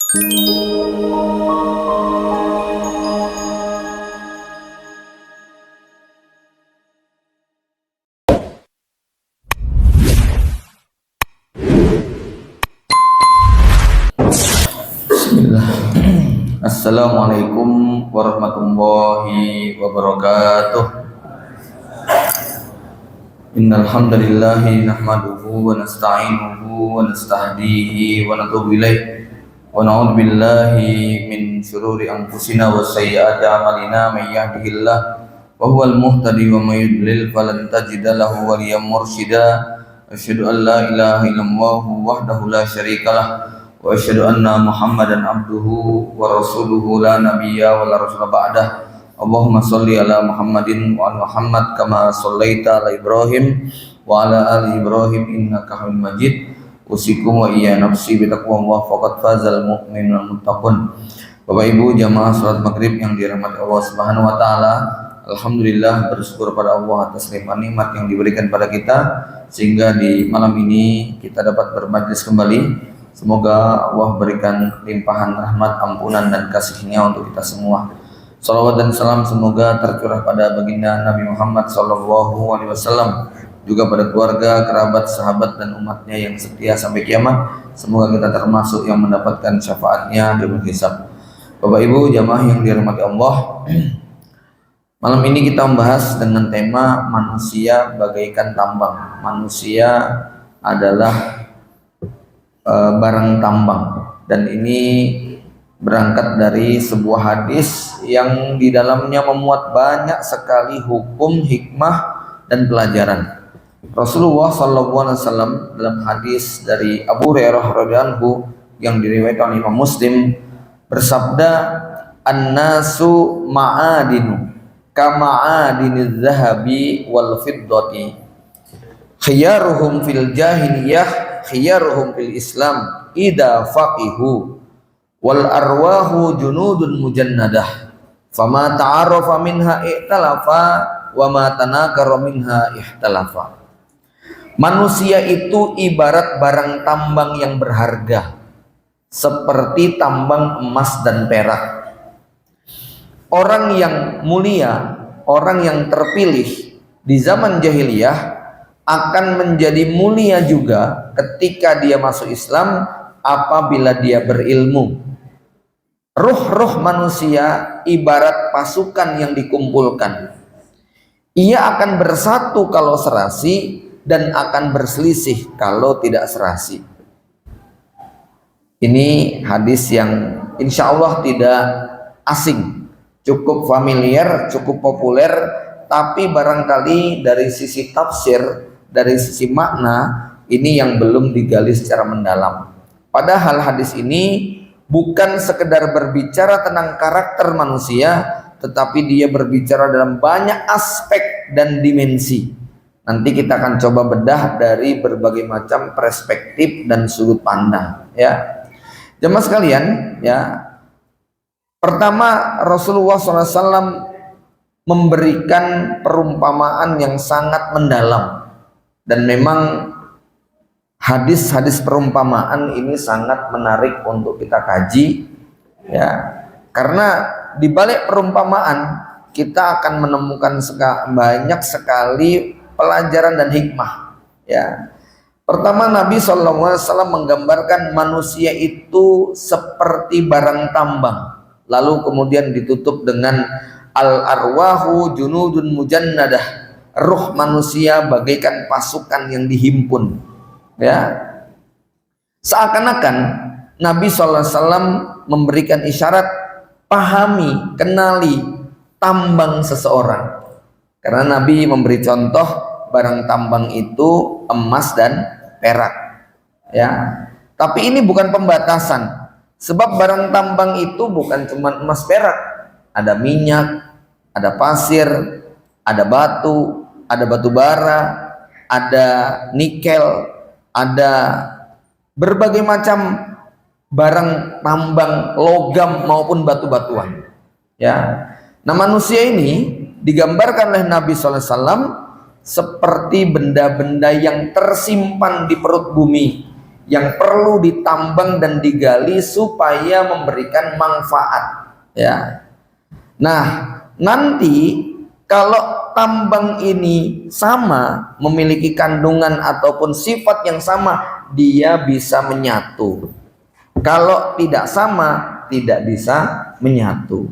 Assalamualaikum warahmatullahi wabarakatuh. Innal hamdalillahi nahmaduhu wa nasta'inuhu wa nastahdihi wa natubu ilaih wa na'udzu billahi min shururi anfusina wa sayyiati a'malina may yahdihillahu wa huwal muhtadi wa may yudlil falan tajida lahu waliyyan mursyida. Asyhadu an la ilaha illallah wahdahu la syarikalah wa asyhadu anna Muhammadan abduhu wa rasuluhu la nabiyya wa la rasula ba'dah. Allahumma sholli ala Muhammadin wa ala Muhammad kama shallaita ala Ibrahim wa ala ali Ibrahim innaka Hamidum Majid. Usikum wa iyya nafsi bi taqwallah faqad fazal mu'minun muttaqun. Bapak Ibu jamaah salat Maghrib yang dirahmati Allah Subhanahu wa taala, alhamdulillah bersyukur pada Allah atas nikmat yang diberikan pada kita sehingga di malam ini kita dapat bermajlis kembali. Semoga Allah berikan limpahan rahmat, ampunan dan kasih-Nya untuk kita semua. Salawat dan salam semoga tercurah pada baginda Nabi Muhammad SAW, juga pada keluarga, kerabat, sahabat dan umatnya yang setia sampai kiamat. Semoga kita termasuk yang mendapatkan syafaatnya dan berhisab. Bapak Ibu jamaah yang dirahmati Allah, malam ini kita membahas dengan tema manusia bagaikan tambang. Manusia adalah barang tambang, dan ini berangkat dari sebuah hadis yang di dalamnya memuat banyak sekali hukum, hikmah dan pelajaran. Rasulullah SAW dalam hadis dari Abu Hurairah radhiyallahu anhu yang diriwayatkan oleh Imam Muslim bersabda, "An-nasu ma'adinu kama'adiniz zahabi wal fiddati. Khiyaruhum fil jahiliyah khiyaruhum fil Islam idza faqihu. Wal arwahu junudun mujannadah. Fama ta'arafa minha ihtalafa wa ma tanakara minha ihtalafa." Manusia itu ibarat barang tambang yang berharga, seperti tambang emas dan perak. Orang yang mulia, orang yang terpilih di zaman jahiliyah akan menjadi mulia juga ketika dia masuk Islam apabila dia berilmu. Ruh-ruh manusia ibarat pasukan yang dikumpulkan. Ia akan bersatu kalau serasi dan akan berselisih kalau tidak serasi. Ini hadis yang insya Allah tidak asing, cukup familiar, cukup populer, tapi barangkali dari sisi tafsir, dari sisi makna, ini yang belum digali secara mendalam. Padahal hadis ini bukan sekedar berbicara tentang karakter manusia, tetapi dia berbicara dalam banyak aspek dan dimensi. Nanti kita akan coba bedah dari berbagai macam perspektif dan sudut pandang, ya. Jemaah sekalian, ya. Pertama, Rasulullah SAW memberikan perumpamaan yang sangat mendalam, dan memang hadis-hadis perumpamaan ini sangat menarik untuk kita kaji, ya, karena di balik perumpamaan kita akan menemukan banyak sekali pelajaran dan hikmah, ya. Pertama, Nabi SAW menggambarkan manusia itu seperti barang tambang, lalu kemudian ditutup dengan al-arwahu junudun mujannadah. Ruh manusia bagaikan pasukan yang dihimpun, ya. Seakan-akan Nabi SAW memberikan isyarat, pahami, kenali tambang seseorang. Karena Nabi memberi contoh barang tambang itu emas dan perak, ya. Tapi ini bukan pembatasan, sebab barang tambang itu bukan cuma emas perak, ada minyak, ada pasir, ada batu, ada batu bara, ada nikel, ada berbagai macam barang tambang, logam maupun batu-batuan, ya. Nah, manusia ini digambarkan oleh Nabi SAW seperti benda-benda yang tersimpan di perut bumi, yang perlu ditambang dan digali supaya memberikan manfaat, ya. Nah, nanti kalau tambang ini sama, memiliki kandungan ataupun sifat yang sama, dia bisa menyatu. Kalau tidak sama, tidak bisa menyatu.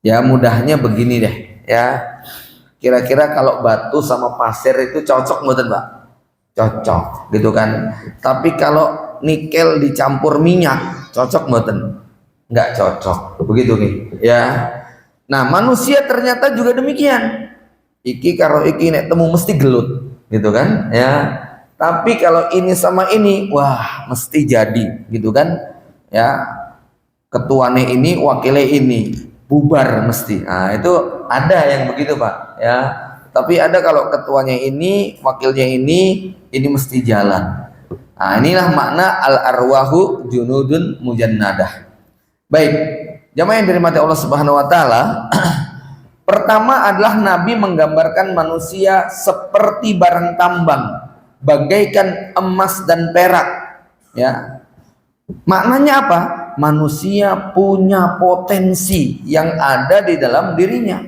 Ya, mudahnya begini deh, ya. Kira-kira kalau batu sama pasir itu cocok mboten, Pak? Cocok, gitu kan. Tapi kalau nikel dicampur minyak, cocok mboten? Enggak cocok. Begitu nih, ya. Nah, manusia ternyata juga demikian. Iki karo iki nek temu mesti gelut, gitu kan? Ya. Tapi kalau ini sama ini, wah, mesti jadi, gitu kan? Ya. Ketuanya ini, wakilnya ini, bubar mesti. Nah, itu ada yang begitu, Pak, ya. Tapi ada kalau ketuanya ini, wakilnya ini mesti jalan. Nah, inilah makna al-arwahu junudun mujannadah. Baik, jamaah yang dirahmati Allah Subhanahu wa taala, pertama adalah Nabi menggambarkan manusia seperti barang tambang, bagaikan emas dan perak, ya. Maknanya apa? Manusia punya potensi yang ada di dalam dirinya.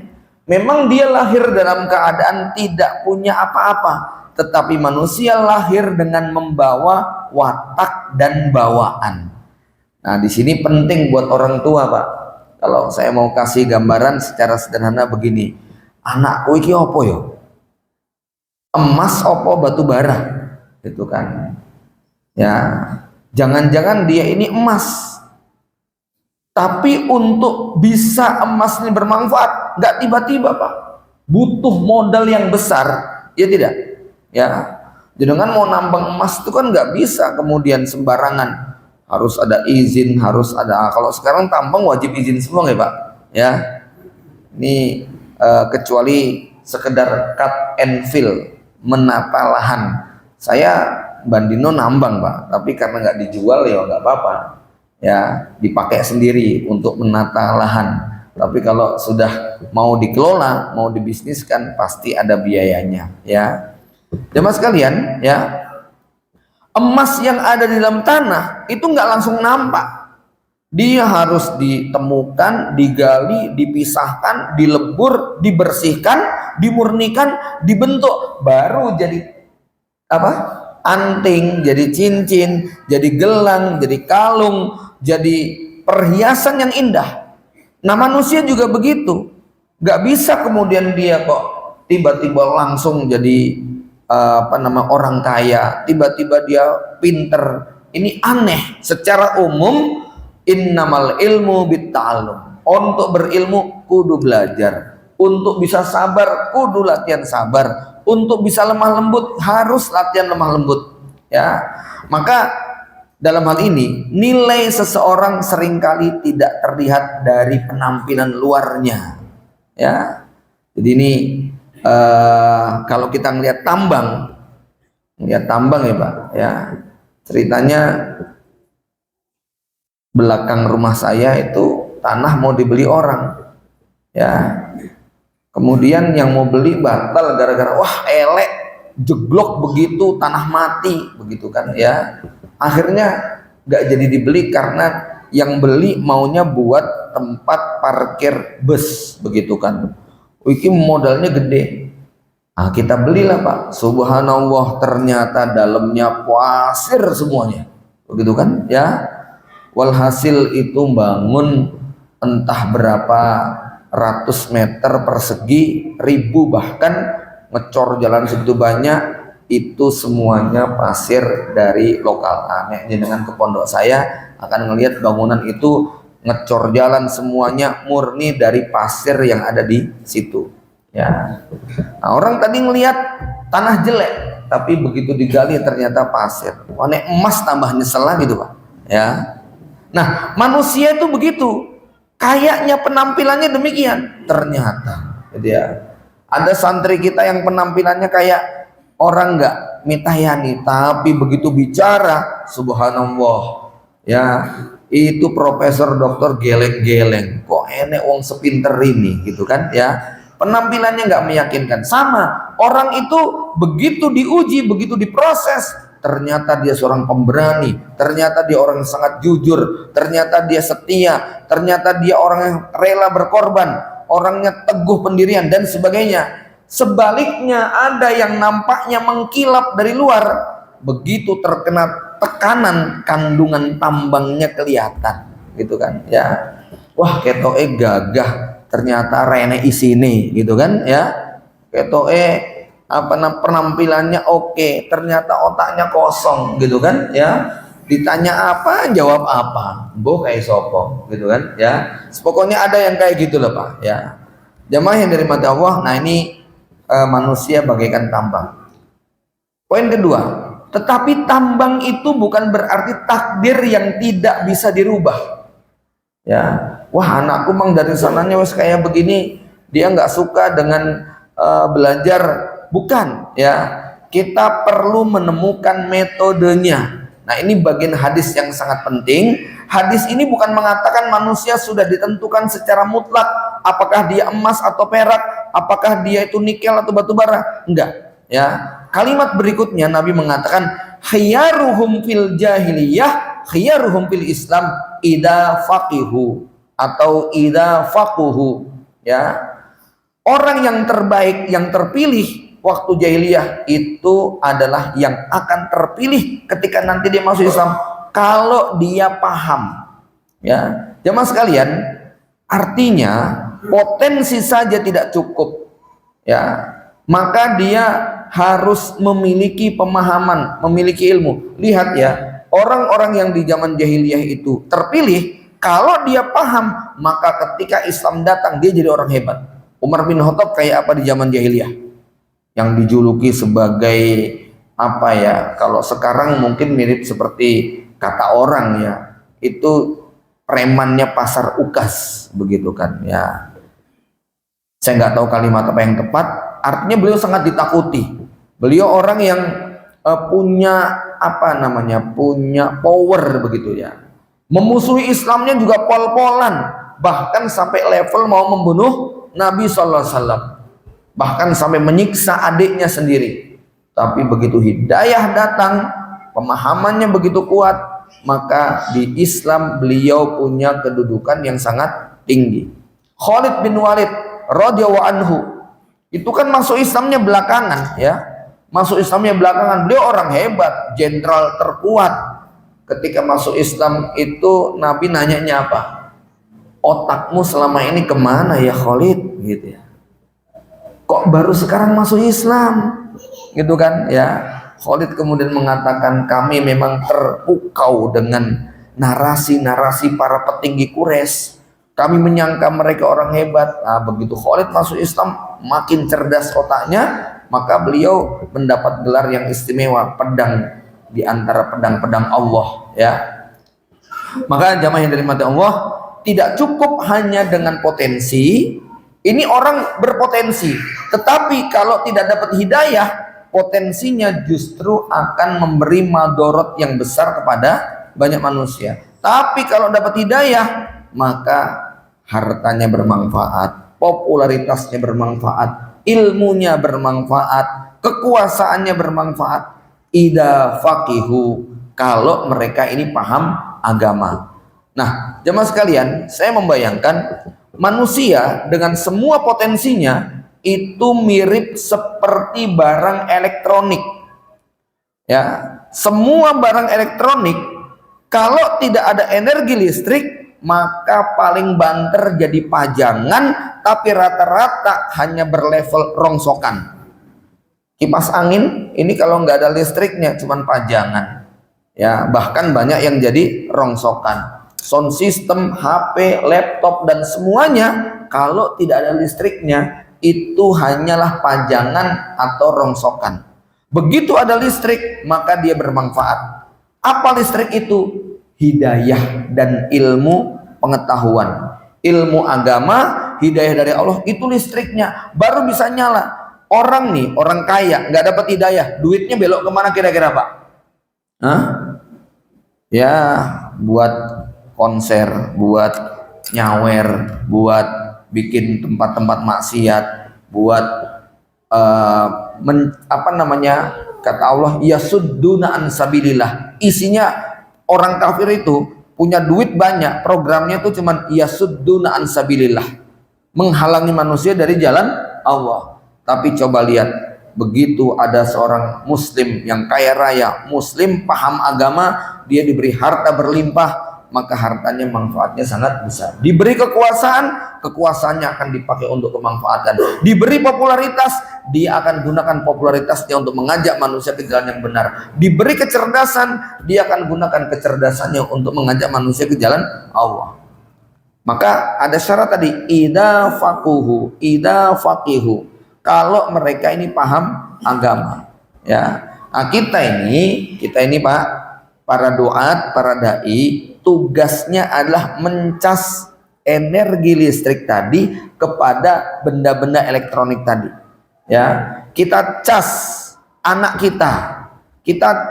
Memang dia lahir dalam keadaan tidak punya apa-apa, tetapi manusia lahir dengan membawa watak dan bawaan. Nah, di sini penting buat orang tua, Pak. Kalau saya mau kasih gambaran secara sederhana begini, anakku iki opo yo? Emas opo batu bara? Gitu kan. Ya, jangan-jangan dia ini emas. Tapi untuk bisa emas ini bermanfaat, nggak tiba-tiba, Pak. Butuh modal yang besar, ya tidak? Ya, jangan mau nambang emas itu kan nggak bisa kemudian sembarangan. Harus ada izin, harus ada. Kalau sekarang tambang wajib izin semua, ya Pak. Ya, ini kecuali sekedar cut and fill, menata lahan. Saya Bandino nambang, Pak, tapi karena nggak dijual ya nggak apa-apa. Ya, dipakai sendiri untuk menata lahan. Tapi kalau sudah mau dikelola, mau dibisniskan, pasti ada biayanya. Ya, jemaah sekalian, ya. Emas yang ada di dalam tanah itu nggak langsung nampak. Dia harus ditemukan, digali, dipisahkan, dilebur, dibersihkan, dimurnikan, dibentuk, baru jadi apa? Anting, jadi cincin, jadi gelang, jadi kalung, jadi perhiasan yang indah. Nah, manusia juga begitu. Nggak bisa kemudian dia kok tiba-tiba langsung jadi orang kaya, tiba-tiba dia pinter. Ini aneh. Secara umum, innamal ilmu bitta'allum. Untuk berilmu kudu belajar. Untuk bisa sabar kudu latihan sabar. Untuk bisa lemah lembut harus latihan lemah lembut. Ya, maka dalam hal ini nilai seseorang seringkali tidak terlihat dari penampilan luarnya. Ya, jadi ini kalau kita ngelihat tambang ya Pak, ya, ceritanya belakang rumah saya itu tanah mau dibeli orang, ya, kemudian yang mau beli batal gara-gara wah elek, jeglok begitu, tanah mati begitu kan, ya, akhirnya nggak jadi dibeli karena yang beli maunya buat tempat parkir bus begitu kan. Iki modalnya gede. Nah, kita belilah, Pak. Subhanallah, ternyata dalamnya pasir semuanya. Begitu kan? Ya. Walhasil itu bangun entah berapa ratus meter persegi, ribu bahkan, ngecor jalan segitu banyak, itu semuanya pasir dari lokal. Nah, dengan ke pondok saya akan ngelihat bangunan itu ngecor jalan semuanya murni dari pasir yang ada di situ, ya. Nah, orang tadi ngelihat tanah jelek, tapi begitu digali ternyata pasir. Warna emas tambah nyesel gitu, Pak, ya. Nah, manusia itu begitu, kayaknya penampilannya demikian, ternyata jadi ya, ada santri kita yang penampilannya kayak orang nggak mitayani, tapi begitu bicara subhanallah, ya, itu profesor doktor geleng-geleng, kok enek wong sepinter ini gitu kan, ya. Penampilannya nggak meyakinkan. Sama orang itu begitu diuji, begitu diproses, ternyata dia seorang pemberani, ternyata dia orang yang sangat jujur, ternyata dia setia, ternyata dia orang yang rela berkorban, orangnya teguh pendirian dan sebagainya. Sebaliknya ada yang nampaknya mengkilap dari luar, begitu terkena tekanan kandungan tambangnya kelihatan, gitu kan ya. Wah, ketoke gagah, ternyata rene isine, gitu kan ya. Ketoke penampilannya oke, ternyata otaknya kosong, gitu kan ya. Ditanya apa jawab apa, mbok kayak sopo, gitu kan ya. Pokoknya ada yang kayak gitu loh Pak ya. Jamaah yang dari mata Allah. Nah ini manusia bagaikan tambang. Poin kedua, tetapi tambang itu bukan berarti takdir yang tidak bisa dirubah ya. Wah, anakku mang dari sananya wes kayak begini, dia nggak suka dengan belajar. Bukan ya, kita perlu menemukan metodenya. Nah ini bagian hadis yang sangat penting. Hadis ini bukan mengatakan manusia sudah ditentukan secara mutlak apakah dia emas atau perak, apakah dia itu nikel atau batu bara. Enggak ya. Kalimat berikutnya Nabi mengatakan khiyaruhum fil jahiliyah khiyaruhum fil Islam idza faqihu atau idza faquhu ya. Orang yang terbaik, yang terpilih waktu jahiliyah itu adalah yang akan terpilih ketika nanti dia masuk Islam kalau dia paham ya. Jamaah sekalian, artinya potensi saja tidak cukup ya, maka dia harus memiliki pemahaman, memiliki ilmu. Lihat ya, orang-orang yang di zaman jahiliyah itu terpilih kalau dia paham, maka ketika Islam datang dia jadi orang hebat. Umar bin Khattab kayak apa di zaman jahiliyah? Yang dijuluki sebagai apa ya, kalau sekarang mungkin mirip seperti kata orang ya, itu premannya pasar Ukas, begitu kan ya. Saya nggak tahu kalimat apa yang tepat, artinya beliau sangat ditakuti. Beliau orang yang punya apa namanya, punya power begitu ya. Memusuhi Islamnya juga pol-polan, bahkan sampai level mau membunuh Nabi SAW. Bahkan sampai menyiksa adiknya sendiri. Tapi begitu hidayah datang, pemahamannya begitu kuat, maka di Islam beliau punya kedudukan yang sangat tinggi. Khalid bin Walid radhiyallahu anhu itu kan masuk Islamnya belakangan ya. Masuk Islamnya belakangan, beliau orang hebat, jenderal terkuat. Ketika masuk Islam itu Nabi nanyanya apa? Otakmu selama ini kemana ya Khalid, gitu ya. Kok baru sekarang masuk Islam, gitu kan ya. Khalid kemudian mengatakan, kami memang terpukau dengan narasi-narasi para petinggi Quraisy. Kami menyangka mereka orang hebat. Nah, begitu Khalid masuk Islam, makin cerdas otaknya, maka beliau mendapat gelar yang istimewa, pedang di antara pedang-pedang Allah ya. Maka jamaah yang dirahmati Allah, tidak cukup hanya dengan potensi. Ini orang berpotensi, tetapi kalau tidak dapat hidayah, potensinya justru akan memberi madorot yang besar kepada banyak manusia. Tapi kalau dapat hidayah, maka hartanya bermanfaat, popularitasnya bermanfaat, ilmunya bermanfaat, kekuasaannya bermanfaat. Idza faqihu, kalau mereka ini paham agama. Nah, jemaah sekalian, saya membayangkan manusia dengan semua potensinya itu mirip seperti barang elektronik. Ya, semua barang elektronik kalau tidak ada energi listrik maka paling banter jadi pajangan, tapi rata-rata hanya berlevel rongsokan. Kipas angin ini kalau nggak ada listriknya cuman pajangan. Ya, bahkan banyak yang jadi rongsokan. Sound system, HP, laptop dan semuanya kalau tidak ada listriknya itu hanyalah pajangan atau rongsokan. Begitu ada listrik maka dia bermanfaat. Apa listrik itu? Hidayah dan ilmu pengetahuan. Ilmu agama, hidayah dari Allah itu listriknya, baru bisa nyala. Orang nih, orang kaya nggak dapat hidayah, duitnya belok kemana kira-kira Pak? Hah? Ya buat konser, buat nyawer, buat bikin tempat-tempat maksiat, buat Kata Allah, yasudduna an sabilillah. Isinya orang kafir itu punya duit banyak, programnya itu cuman yasudduna an sabilillah, menghalangi manusia dari jalan Allah. Tapi coba lihat, begitu ada seorang muslim yang kaya raya, muslim paham agama, dia diberi harta berlimpah, maka hartanya manfaatnya sangat besar. Diberi kekuasaan, kekuasaannya akan dipakai untuk kemanfaatan. Diberi popularitas, dia akan gunakan popularitasnya untuk mengajak manusia ke jalan yang benar. Diberi kecerdasan, dia akan gunakan kecerdasannya untuk mengajak manusia ke jalan Allah. Maka ada syarat tadi, idza faqihu. Kalau mereka ini paham agama, ya. Nah, kita ini Pak, para duat, para dai, tugasnya adalah mencas energi listrik tadi kepada benda-benda elektronik tadi. Ya, kita cas anak kita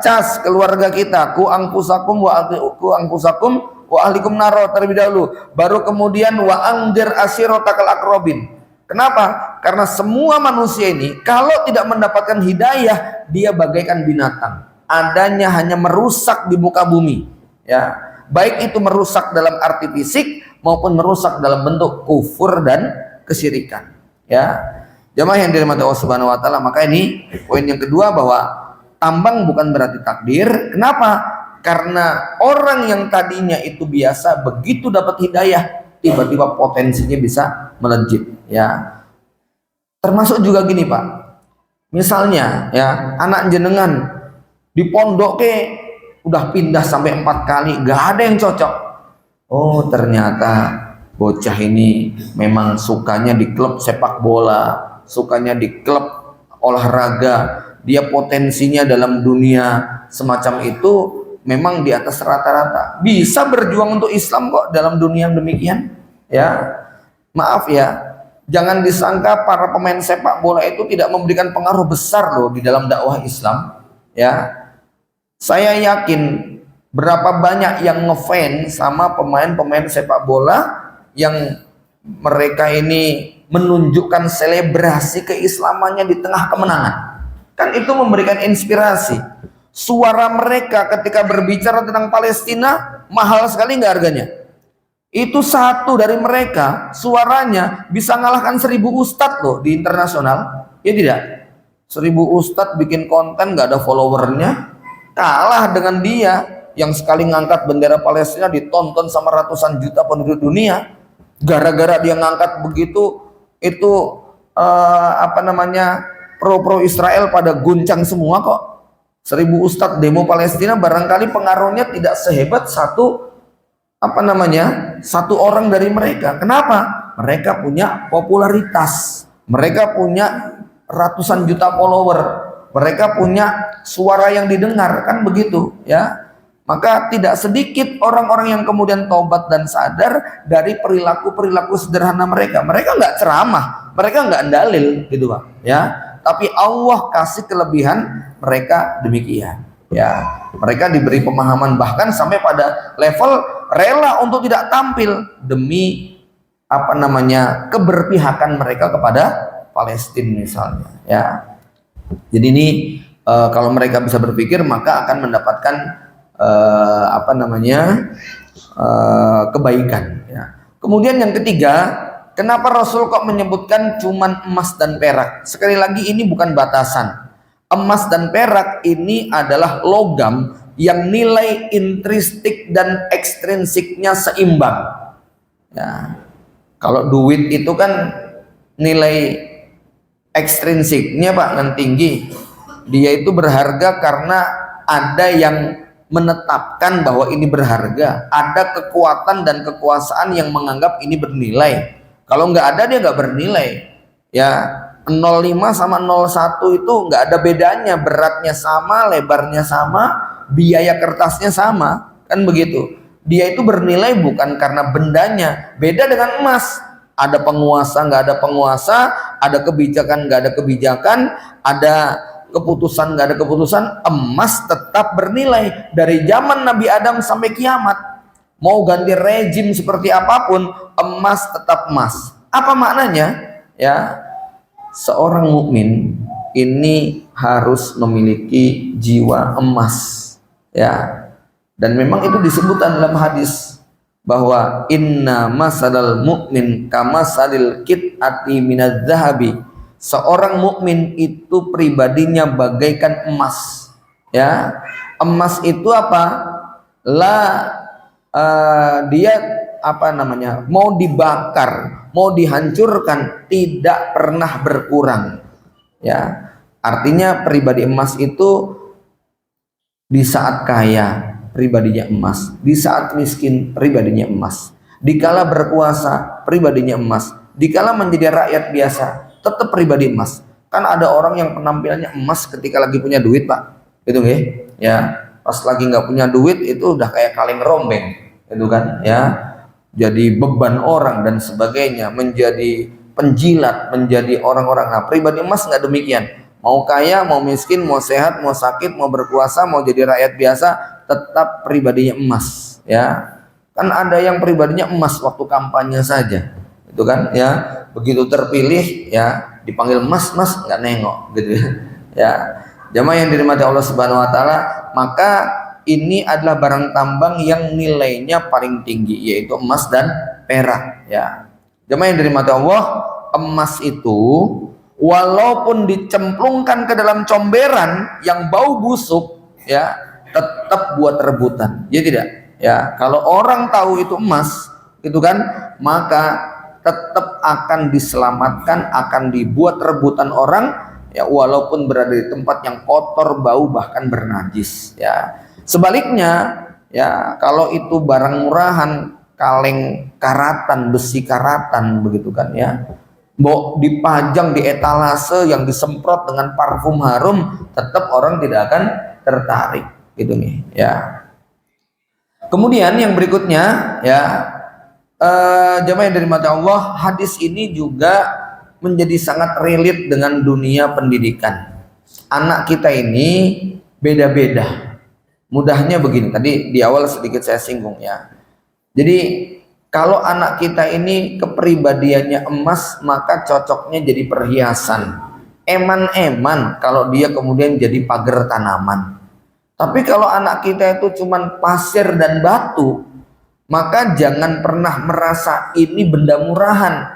cas keluarga kita, ku angkusakum wa ahlikum naro terlebih dahulu, baru kemudian wa angdir asyirotakal akrobin. Kenapa? Karena semua manusia ini kalau tidak mendapatkan hidayah, dia bagaikan binatang, adanya hanya merusak di muka bumi, ya. Baik itu merusak dalam arti fisik maupun merusak dalam bentuk kufur dan kesyirikan, ya. Jamaah yang dirahmati Allah Subhanahu wa taala, maka ini poin yang kedua, bahwa tambang bukan berarti takdir. Kenapa? Karena orang yang tadinya itu biasa, begitu dapat hidayah, tiba-tiba potensinya bisa melejit, ya. Termasuk juga gini Pak, misalnya ya, anak jenengan di pondok udah pindah sampai 4 kali, gak ada yang cocok. Oh, ternyata bocah ini memang sukanya di klub sepak bola, sukanya di klub olahraga, dia potensinya dalam dunia semacam itu memang di atas rata-rata, bisa berjuang untuk Islam kok dalam dunia yang demikian, ya. Maaf ya, jangan disangka para pemain sepak bola itu tidak memberikan pengaruh besar loh di dalam dakwah Islam, ya. Saya yakin berapa banyak yang ngefans sama pemain-pemain sepak bola yang mereka ini menunjukkan selebrasi keislamannya di tengah kemenangan. Kan itu memberikan inspirasi. Suara mereka ketika berbicara tentang Palestina mahal sekali nggak harganya? Itu satu dari mereka suaranya bisa ngalahkan 1000 ustadz loh di internasional, ya tidak? 1000 ustadz bikin konten nggak ada followernya, kalah dengan dia yang sekali ngangkat bendera Palestina ditonton sama ratusan juta penduduk dunia. Gara-gara dia ngangkat begitu, itu pro Israel pada guncang semua kok. 1000 ustadz demo Palestina barangkali pengaruhnya tidak sehebat satu orang dari mereka. Kenapa? Mereka punya popularitas, mereka punya ratusan juta follower, mereka punya suara yang didengar, kan begitu, ya. Maka tidak sedikit orang-orang yang kemudian taubat dan sadar dari perilaku-perilaku sederhana mereka. Mereka nggak ceramah, mereka nggak dalil, gitu Pak, ya. Tapi Allah kasih kelebihan mereka demikian, ya. Mereka diberi pemahaman bahkan sampai pada level rela untuk tidak tampil demi keberpihakan mereka kepada Palestina misalnya, ya. Jadi ini kalau mereka bisa berpikir maka akan mendapatkan kebaikan, ya. Kemudian yang ketiga, kenapa Rasul kok menyebutkan cuman emas dan perak? Sekali lagi ini bukan batasan. Emas dan perak ini adalah logam yang nilai intristik dan ekstrinsiknya seimbang, ya. Kalau duit itu kan nilai ekstrinsiknya Pak yang tinggi, dia itu berharga karena ada yang menetapkan bahwa ini berharga, ada kekuatan dan kekuasaan yang menganggap ini bernilai. Kalau nggak ada, dia nggak bernilai, ya. 05 sama 01 itu nggak ada bedanya, beratnya sama, lebarnya sama, biaya kertasnya sama, kan begitu. Dia itu bernilai bukan karena bendanya. Beda dengan emas, ada penguasa nggak ada penguasa, ada kebijakan nggak ada kebijakan, ada keputusan nggak ada keputusan. Emas tetap bernilai dari zaman Nabi Adam sampai kiamat. Mau ganti rejim seperti apapun, emas tetap emas. Apa maknanya? Ya, seorang mukmin ini harus memiliki jiwa emas, ya. Dan memang itu disebutkan dalam hadis bahwa inna masalal mu'min kamasalil qit'ati minadz zahabi. Seorang mukmin itu pribadinya bagaikan emas, ya. Emas itu apa? Dia mau dibakar, mau dihancurkan, tidak pernah berkurang, ya. Artinya pribadi emas itu di saat kaya pribadinya emas, di saat miskin pribadinya emas, dikala berkuasa pribadinya emas, dikala menjadi rakyat biasa tetap pribadi emas. Kan ada orang yang penampilannya emas ketika lagi punya duit, Pak, gitu ya. Pas lagi nggak punya duit itu udah kayak kaleng rombeng, itu kan, ya. Jadi beban orang dan sebagainya, menjadi penjilat, menjadi orang-orang. Nah, pribadi emas nggak demikian. Mau kaya, mau miskin, mau sehat, mau sakit, mau berkuasa, mau jadi rakyat biasa, tetap pribadinya emas, ya. Kan ada yang pribadinya emas waktu kampanye saja, itu kan, ya. Begitu terpilih, ya, dipanggil mas nggak nengok, gitu ya. Jamaah yang dirahmati Allah Subhanahu Wa Taala, maka ini adalah barang tambang yang nilainya paling tinggi, yaitu emas dan perak, ya. Jamaah yang dirahmati Allah, emas itu walaupun dicemplungkan ke dalam comberan yang bau busuk, ya, tetap buat rebutan, ya tidak, ya. Kalau orang tahu itu emas, gitu kan, maka tetap akan diselamatkan, akan dibuat rebutan orang, ya, walaupun berada di tempat yang kotor, bau, bahkan bernajis, ya. Sebaliknya, ya, kalau itu barang murahan, kaleng karatan, besi karatan, begitu kan, ya, mau dipajang di etalase yang disemprot dengan parfum harum, tetap orang tidak akan tertarik, gitu nih, ya. Kemudian yang berikutnya, ya, jamaah yang dirahmati Allah, hadis ini juga menjadi sangat relate dengan dunia pendidikan. Anak kita ini beda-beda. Mudahnya begini, tadi di awal sedikit saya singgung, ya. Jadi kalau anak kita ini kepribadiannya emas, maka cocoknya jadi perhiasan. Eman-eman kalau dia kemudian jadi pagar tanaman. Tapi kalau anak kita itu cuman pasir dan batu, maka jangan pernah merasa ini benda murahan.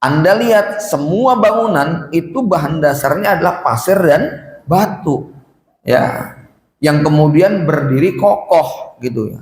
Anda lihat semua bangunan itu bahan dasarnya adalah pasir dan batu, ya, yang kemudian berdiri kokoh, gitu ya.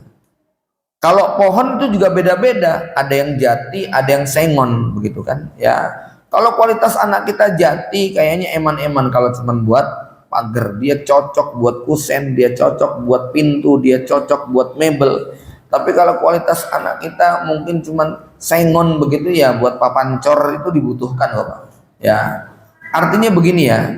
Kalau pohon itu juga beda-beda, ada yang jati, ada yang sengon, begitu kan, ya. Kalau kualitas anak kita jati, kayaknya eman-eman. Kalau cuma buat pagar, dia cocok buat kusen, dia cocok buat pintu, dia cocok buat mebel. Tapi kalau kualitas anak kita mungkin cuma sengon begitu, ya, buat papan cor itu dibutuhkan, Bapak, ya. Artinya begini, ya,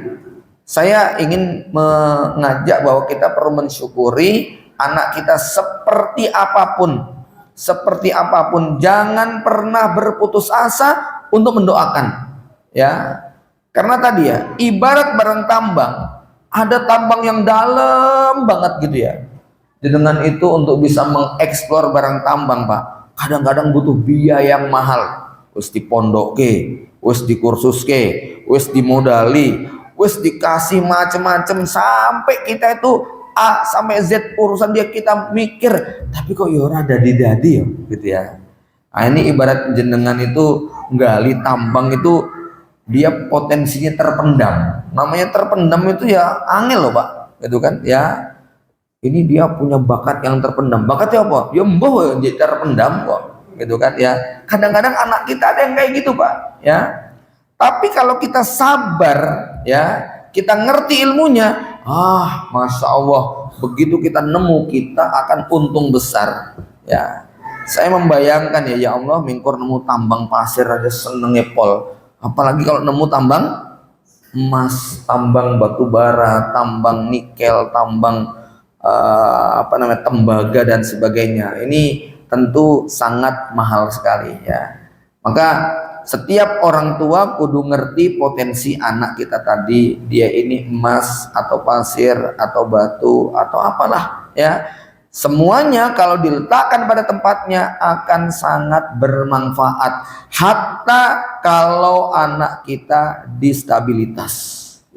saya ingin mengajak bahwa kita perlu mensyukuri anak kita seperti apapun, jangan pernah berputus asa untuk mendoakan, ya. Karena tadi, ya, ibarat barang tambang, ada tambang yang dalam banget, gitu ya. Dengan itu untuk bisa mengeksplor barang tambang, Pak, kadang-kadang butuh biaya yang mahal. Wis dipondokke, wis dikursuske, wis dimodali, wis dikasih macem-macem, sampai kita itu A sampai Z urusan dia kita mikir, tapi kok ya ora dadi-dadi, ya, gitu ya. Nah, ini ibarat jenengan itu gali tambang itu, dia potensinya terpendam. Namanya terpendam itu ya angel loh, Pak, gitu kan, ya. Ini dia punya bakat yang terpendam. Bakatnya apa? Ya mbah jadi terpendam kok, gitu kan, ya. Kadang-kadang anak kita ada yang kayak gitu, Pak, ya. Tapi kalau kita sabar, ya, kita ngerti ilmunya, Masya Allah, begitu kita nemu, kita akan untung besar, ya. Saya membayangkan, ya Allah, mingkur nemu tambang pasir aja senengnya pol, apalagi kalau nemu tambang emas, tambang batu bara, tambang nikel, tambang tembaga dan sebagainya. Ini tentu sangat mahal sekali, ya. Maka setiap orang tua kudu ngerti potensi anak kita tadi, dia ini emas atau pasir atau batu atau apalah, ya. Semuanya kalau diletakkan pada tempatnya akan sangat bermanfaat, hatta kalau anak kita distabilitas,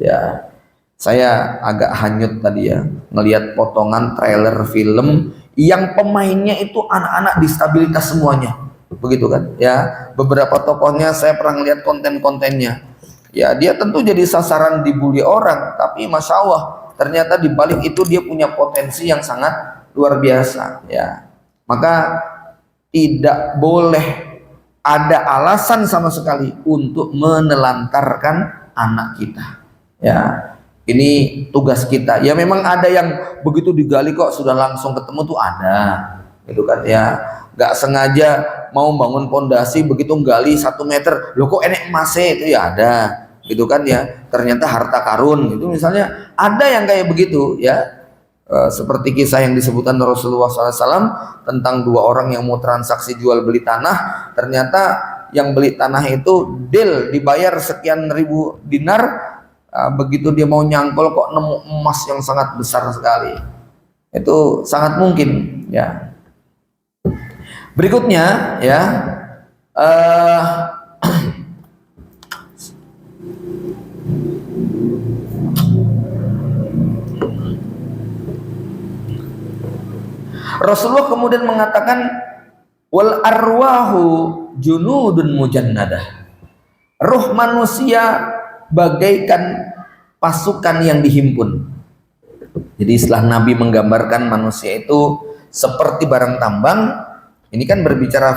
ya. Saya agak hanyut tadi ya ngelihat potongan trailer film yang pemainnya itu anak-anak disabilitas semuanya, begitu kan ya. Beberapa tokohnya saya pernah lihat konten-kontennya ya, dia tentu jadi sasaran dibully orang, tapi masya Allah ternyata di balik itu dia punya potensi yang sangat luar biasa ya. Maka tidak boleh ada alasan sama sekali untuk menelantarkan anak kita ya. Ini tugas kita ya. Memang ada yang begitu digali kok sudah langsung ketemu tuh ada, gitu kan ya. Gak sengaja mau bangun pondasi, begitu gali 1 meter loh kok enek emasnya, itu ya ada, gitu kan ya. Ternyata harta karun itu misalnya, ada yang kayak begitu ya. Seperti kisah yang disebutkan Rasulullah SAW tentang 2 orang yang mau transaksi jual beli tanah. Ternyata yang beli tanah itu deal dibayar sekian ribu dinar. Begitu dia mau nyangkol kok nemu emas yang sangat besar sekali. Itu sangat mungkin ya. Berikutnya ya, Rasulullah kemudian mengatakan wal arwahu junudun mujannadah. Ruh manusia bagaikan pasukan yang dihimpun. Jadi setelah Nabi menggambarkan manusia itu seperti barang tambang, ini kan berbicara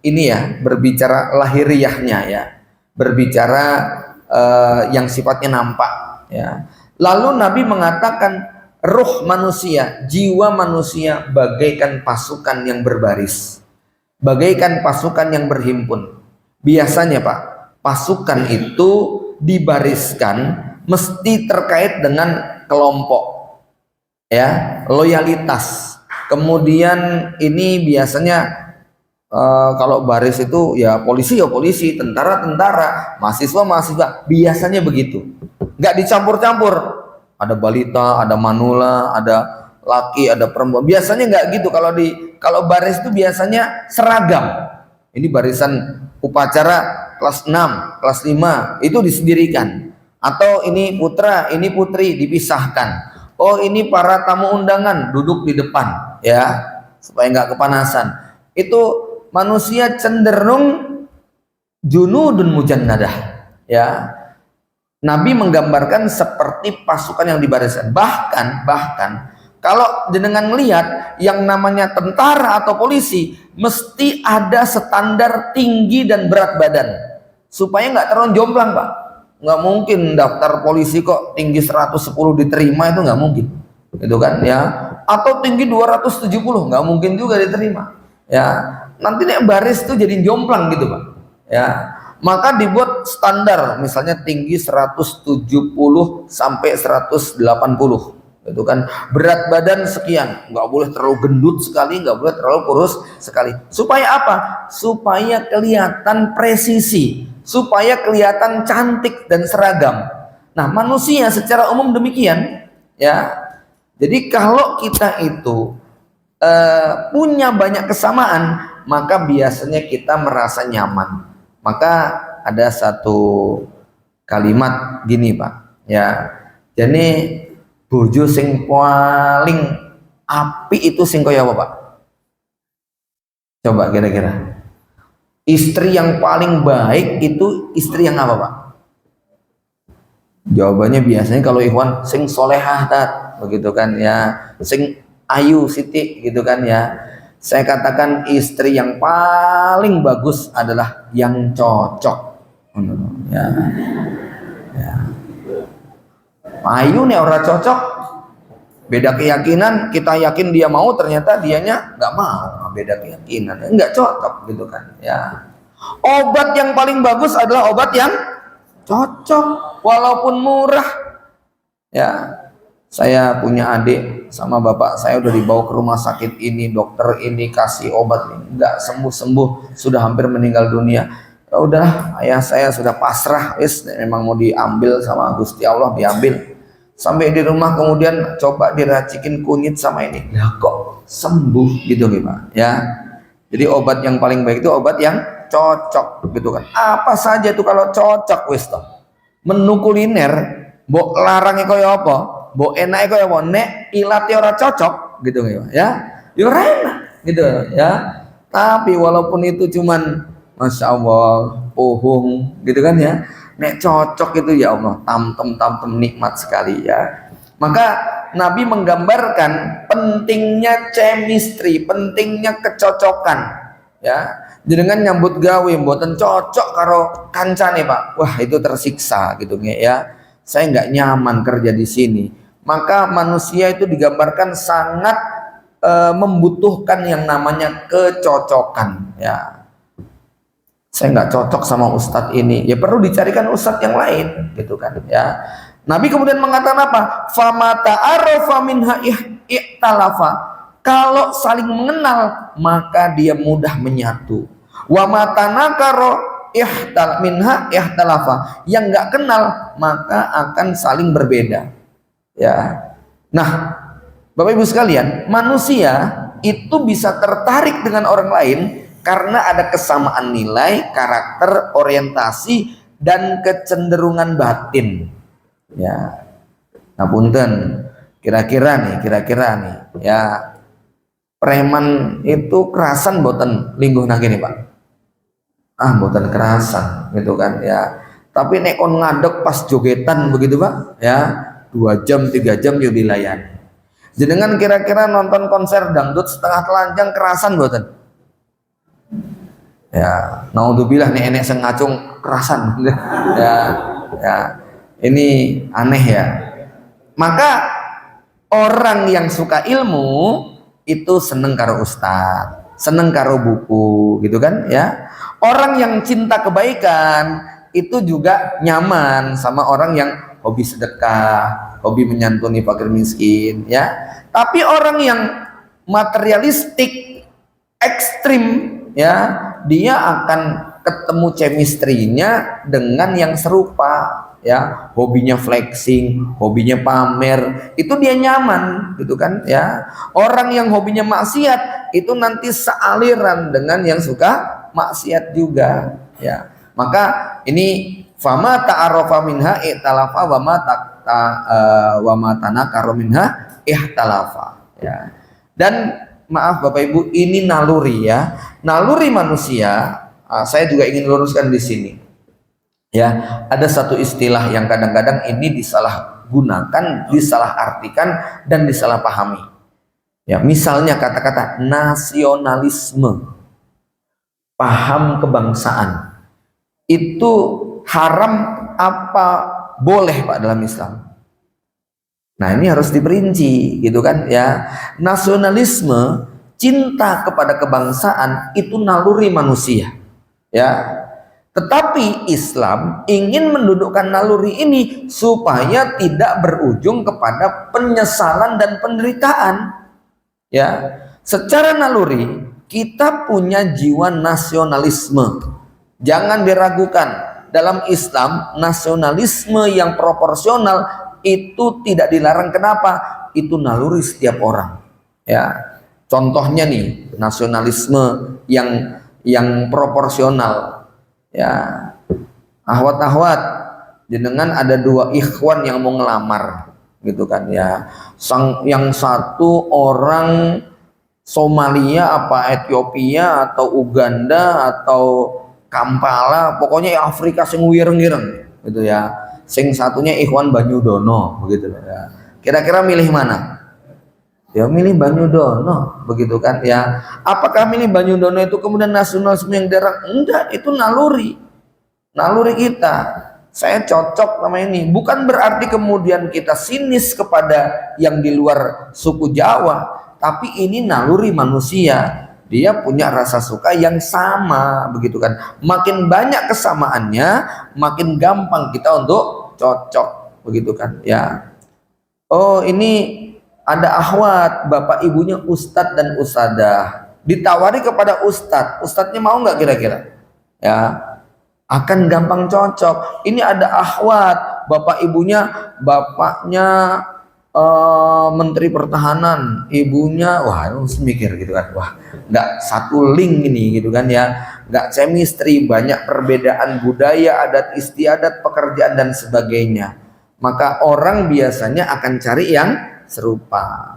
ini ya, berbicara lahiriahnya ya, berbicara yang sifatnya nampak ya. Lalu Nabi mengatakan ruh manusia, jiwa manusia bagaikan pasukan yang berbaris, bagaikan pasukan yang berhimpun. Biasanya Pak, pasukan itu dibariskan mesti terkait dengan kelompok ya, loyalitas. Kemudian ini biasanya kalau baris itu ya polisi, tentara, mahasiswa, biasanya begitu, nggak dicampur-campur. Ada balita, ada manula, ada laki, ada perempuan, biasanya nggak gitu. Kalau baris itu biasanya seragam. Ini barisan upacara kelas 6, kelas 5 itu disendirikan. Atau ini putra, ini putri dipisahkan. Oh ini para tamu undangan duduk di depan ya, supaya nggak kepanasan. Itu manusia cenderung junudun mujannadah ya. Nabi menggambarkan seperti pasukan yang dibariskan. Bahkan kalau dengan melihat yang namanya tentara atau polisi, mesti ada standar tinggi dan berat badan supaya nggak terlalu jomplang Pak. Nggak mungkin daftar polisi kok tinggi 110 diterima, itu nggak mungkin, gitu kan ya. Atau tinggi 270 nggak mungkin juga diterima ya. Nanti nih baris tuh jadi jomplang gitu Pak ya. Maka dibuat standar, misalnya tinggi 170 sampai 180, itu kan. Berat badan sekian, nggak boleh terlalu gendut sekali, nggak boleh terlalu kurus sekali. Supaya apa? Supaya kelihatan presisi, supaya kelihatan cantik dan seragam. Nah manusia secara umum demikian ya. Jadi kalau kita itu punya banyak kesamaan, maka biasanya kita merasa nyaman. Maka ada satu kalimat gini Pak ya, jadi bojo sing paling api itu sing kaya apa Pak? Coba kira-kira istri yang paling baik itu istri yang apa Pak? Jawabannya biasanya kalau ikhwan sing solehah tat, begitu kan ya, sing ayu siti, gitu kan ya. Saya katakan istri yang paling bagus adalah yang cocok ya. Ya. Ayu nih orang cocok, beda keyakinan, kita yakin dia mau, ternyata dianya nggak mau, beda keyakinan, nggak cocok, gitu kan ya. Obat yang paling bagus adalah obat yang cocok, walaupun murah ya. Saya punya adik sama bapak saya udah dibawa ke rumah sakit ini, dokter ini kasih obat ini nggak sembuh, sudah hampir meninggal dunia. Ya udah, ayah saya sudah pasrah, memang mau diambil sama Gusti Allah, diambil. Sampai di rumah kemudian coba diracikin kunyit sama ini, lah kok sembuh gitu nih Pak ya. Jadi obat yang paling baik itu obat yang cocok, gitu kan. Apa saja itu kalau cocok wis toh. Menu kuliner mbok larange kaya apa, mbok enake kaya apa, nek ilate ora cocok gitu ya. Ya ora enak gitu ya. Tapi walaupun itu cuman Masya Allah pohong gitu kan ya, nek cocok itu ya Allah tamtem nikmat sekali ya. Maka Nabi menggambarkan pentingnya chemistry, pentingnya kecocokan ya. Dengan nyambut gawe mboten cocok karo kancane Pak, wah itu tersiksa gitu ya. Saya nggak nyaman kerja di sini. Maka manusia itu digambarkan sangat membutuhkan yang namanya kecocokan ya. Saya nggak cocok sama ustadz ini, ya perlu dicarikan ustadz yang lain gitu kan ya. Nabi kemudian mengatakan apa? Famata arafa minha ihtalafa. Kalau saling mengenal maka dia mudah menyatu. Wa matanakaro minha ihtalafa. Yang nggak kenal maka akan saling berbeda ya. Nah Bapak Ibu sekalian, manusia itu bisa tertarik dengan orang lain karena ada kesamaan nilai, karakter, orientasi, dan kecenderungan batin. Ya, nah punten, kira-kira nih, ya preman itu kerasan boten lingguh nah gini Pak. Boten kerasan, gitu kan ya. Tapi nek kon ngadeg pas jogetan begitu Pak, ya 2 jam 3 jam yo dilayani. Jenengan kira-kira nonton konser dangdut setengah telanjang kerasan boten? Ya, naudzubillah nih enek sing ngacung kerasan. ya. Ini aneh ya. Maka orang yang suka ilmu itu seneng karo ustaz, seneng karo buku, gitu kan ya. Orang yang cinta kebaikan itu juga nyaman sama orang yang hobi sedekah, hobi menyantuni fakir miskin ya. Tapi orang yang materialistik ekstrim ya, dia akan ketemu chemistry-nya dengan yang serupa ya, hobinya flexing, hobinya pamer, itu dia nyaman gitu kan ya. Orang yang hobinya maksiat itu nanti sealiran dengan yang suka maksiat juga ya. Maka ini fama ta'arafa minha ihtalafa wa ma tanakara minha ihtalafa ya. Dan maaf Bapak Ibu, ini naluri ya, naluri manusia. Saya juga ingin luruskan di sini ya. Ada satu istilah yang kadang-kadang ini disalahgunakan, disalahartikan, dan disalahpahami ya. Misalnya kata-kata nasionalisme, paham kebangsaan, itu haram apa boleh Pak dalam Islam? Nah ini harus diperinci gitu kan ya. Nasionalisme, cinta kepada kebangsaan itu naluri manusia ya. Tetapi Islam ingin mendudukkan naluri ini supaya tidak berujung kepada penyesalan dan penderitaan ya. Secara naluri kita punya jiwa nasionalisme. Jangan diragukan, dalam Islam nasionalisme yang proporsional itu tidak dilarang. Kenapa? Itu naluri setiap orang ya. Contohnya nih, nasionalisme yang proporsional ya. Ahwat-ahwat, jenengan ada 2 ikhwan yang mau ngelamar gitu kan ya. Yang satu orang Somalia apa Ethiopia atau Uganda atau Kampala, pokoknya ya Afrika sing wireng-wireng gitu ya. Sing satunya Ikhwan Banyudono begitu ya. Kira-kira milih mana? Ya milih Banyudono begitu kan ya. Apakah milih Banyudono itu kemudian nasionalisme yang derang? Enggak, itu naluri kita. Saya cocok sama ini. Bukan berarti kemudian kita sinis kepada yang di luar suku Jawa, tapi ini naluri manusia. Dia punya rasa suka yang sama begitu kan. Makin banyak kesamaannya, makin gampang kita untuk cocok begitu kan ya. Oh ini ada akhwat, bapak ibunya ustadz dan ustadzah, ditawari kepada ustadznya mau nggak kira-kira ya, akan gampang cocok. Ini ada akhwat, bapak ibunya, bapaknya Menteri Pertahanan, ibunya wah harus mikir gitu kan, wah nggak satu link ini gitu kan ya, nggak chemistry, banyak perbedaan budaya, adat istiadat, pekerjaan dan sebagainya. maka orang biasanya akan cari yang serupa.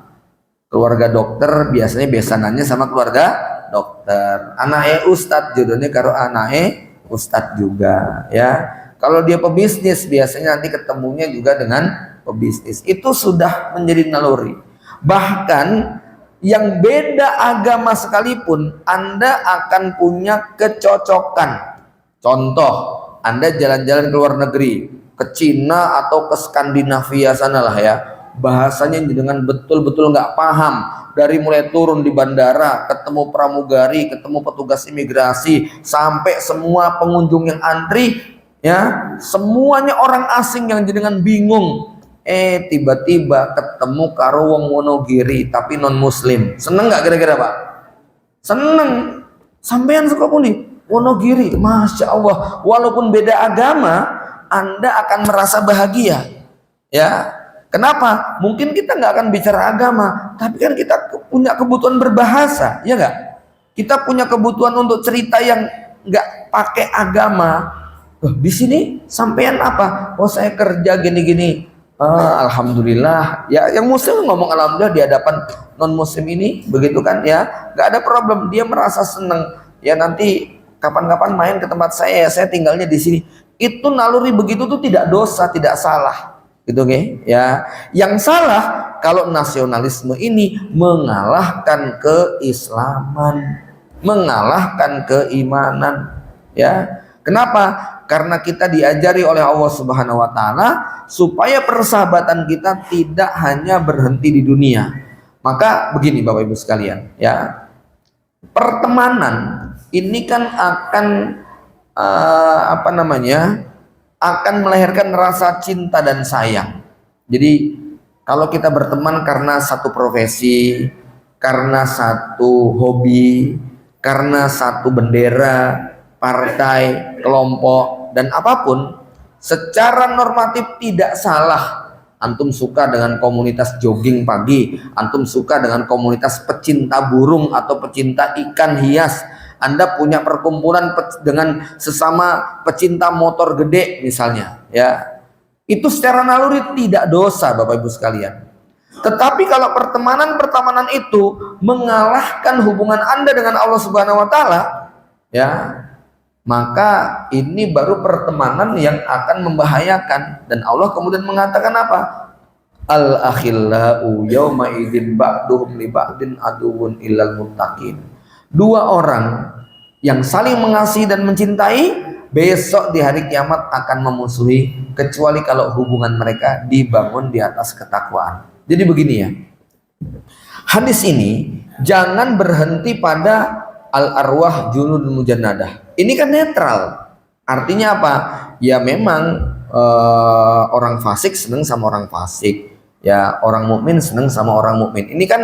Keluarga dokter biasanya besanannya sama keluarga dokter. Anaknya ustadz jodohnya karo anaknya ustadz juga ya. Kalau dia pebisnis biasanya nanti ketemunya juga dengan pebisnis. Itu sudah menjadi naluri. Bahkan yang beda agama sekalipun Anda akan punya kecocokan. Contoh, Anda jalan-jalan ke luar negeri, ke Cina atau ke Skandinavia sana lah ya, bahasanya dengan betul-betul nggak paham. Dari mulai turun di bandara, ketemu pramugari, ketemu petugas imigrasi, sampai semua pengunjung yang antri, ya semuanya orang asing yang dengan bingung. Tiba-tiba ketemu karo wong Wonogiri tapi non muslim. Seneng nggak kira-kira Pak? Seneng. Sampean suka pundi? Wonogiri, masya Allah. Walaupun beda agama, Anda akan merasa bahagia. Ya, kenapa? Mungkin kita nggak akan bicara agama, tapi kan kita punya kebutuhan berbahasa, ya nggak? Kita punya kebutuhan untuk cerita yang nggak pakai agama. Di sini sampean apa? Oh saya kerja gini-gini. Alhamdulillah. Ya, yang muslim ngomong alhamdulillah di hadapan non muslim ini, begitu kan ya? Nggak ada problem. Dia merasa seneng. Ya nanti kapan-kapan main ke tempat saya. Saya tinggalnya di sini. Itu naluri begitu tuh tidak dosa, tidak salah. Gitu ya. Yang salah kalau nasionalisme ini mengalahkan keislaman, mengalahkan keimanan, ya. Kenapa? Karena kita diajari oleh Allah Subhanahu wa taala supaya persahabatan kita tidak hanya berhenti di dunia. Maka begini Bapak Ibu sekalian, ya. Pertemanan ini kan akan akan melahirkan rasa cinta dan sayang. Jadi kalau kita berteman karena satu profesi, karena satu hobi, karena satu bendera, partai, kelompok, dan apapun, secara normatif tidak salah. Antum suka dengan komunitas jogging pagi, antum suka dengan komunitas pecinta burung atau pecinta ikan hias, Anda punya perkumpulan dengan sesama pecinta motor gede misalnya, ya. Itu secara naluri tidak dosa Bapak Ibu sekalian. Tetapi kalau pertemanan itu mengalahkan hubungan Anda dengan Allah Subhanahu wa taala, ya, maka ini baru pertemanan yang akan membahayakan. Dan Allah kemudian mengatakan apa? Al-akhillau yawma idzin ba'duhum li ba'din aduwwun illal muttaqin. Dua orang yang saling mengasihi dan mencintai besok di hari kiamat akan memusuhi, kecuali kalau hubungan mereka dibangun di atas ketakwaan. Jadi begini ya, hadis ini jangan berhenti pada al-arwah junudun mujannadah. Ini kan netral. Artinya apa? Ya memang orang fasik senang sama orang fasik. Ya orang mukmin senang sama orang mukmin. Ini kan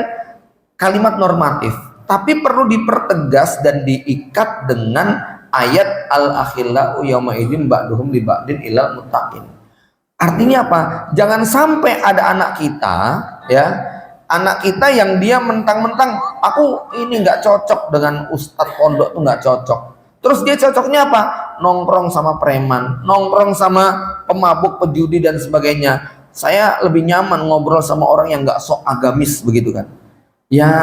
kalimat normatif, tapi perlu dipertegas dan diikat dengan ayat al-akhillau yauma idzin ba'duhum li ba'din ilal muttaqin. Artinya apa? Jangan sampai ada anak kita, ya, anak kita yang dia mentang-mentang aku ini nggak cocok dengan ustadz pondok tuh nggak cocok. Terus dia cocoknya apa? Nongkrong sama preman, nongkrong sama pemabuk, pejudi dan sebagainya. Saya lebih nyaman ngobrol sama orang yang nggak sok agamis begitu kan? Ya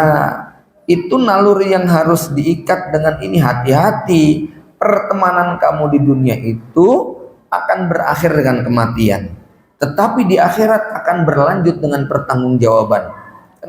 itu naluri yang harus diikat dengan ini. Hati-hati, pertemanan kamu di dunia itu akan berakhir dengan kematian, tetapi di akhirat akan berlanjut dengan pertanggungjawaban.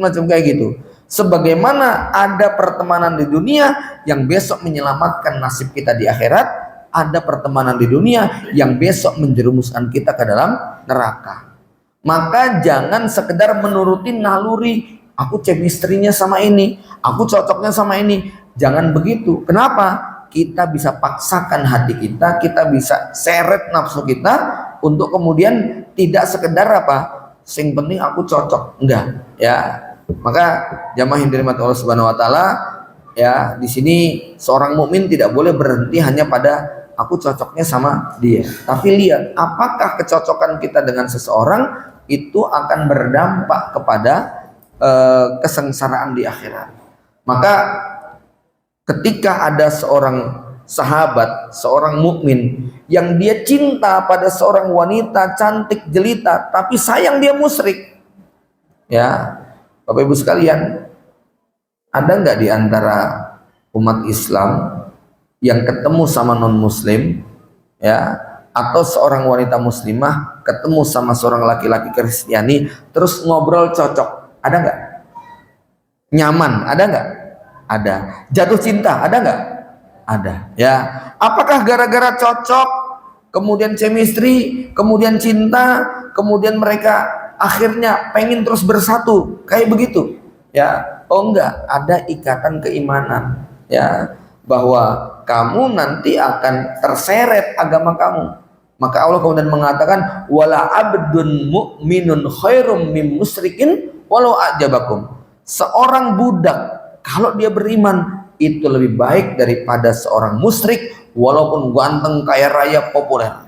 Macam kayak gitu. Sebagaimana ada pertemanan di dunia yang besok menyelamatkan nasib kita di akhirat, ada pertemanan di dunia yang besok menjerumuskan kita ke dalam neraka. Maka jangan sekedar menuruti naluri, aku chemistry-nya sama ini, aku cocoknya sama ini. Jangan begitu. Kenapa? Kita bisa paksakan hati kita, kita bisa seret nafsu kita untuk kemudian tidak sekedar apa? Sing penting aku cocok. Enggak, ya. Maka jamaah yang dirahmati Allah Subhanahu wa taala, ya, di sini seorang mukmin tidak boleh berhenti hanya pada aku cocoknya sama dia. Tapi lihat apakah kecocokan kita dengan seseorang itu akan berdampak kepada kesengsaraan di akhirat. Maka ketika ada seorang sahabat, seorang mukmin yang dia cinta pada seorang wanita cantik jelita, tapi sayang dia musyrik. Ya, Bapak Ibu sekalian, ada nggak di antara umat Islam yang ketemu sama non Muslim, ya, atau seorang wanita muslimah ketemu sama seorang laki-laki Kristiani, terus ngobrol cocok? Ada nggak? Nyaman? Ada nggak? Ada. Jatuh cinta? Ada nggak? Ada. Ya. Apakah gara-gara cocok, kemudian chemistry, kemudian cinta, kemudian mereka akhirnya pengen terus bersatu? Kayak begitu? Ya. Oh enggak. Ada ikatan keimanan. Ya. Bahwa kamu nanti akan terseret agama kamu. Maka Allah kemudian mengatakan, wala abdun mu'minun khairum mim musyrikin walau a'jabakum. Seorang budak kalau dia beriman itu lebih baik daripada seorang musyrik walaupun ganteng, kaya raya, populer.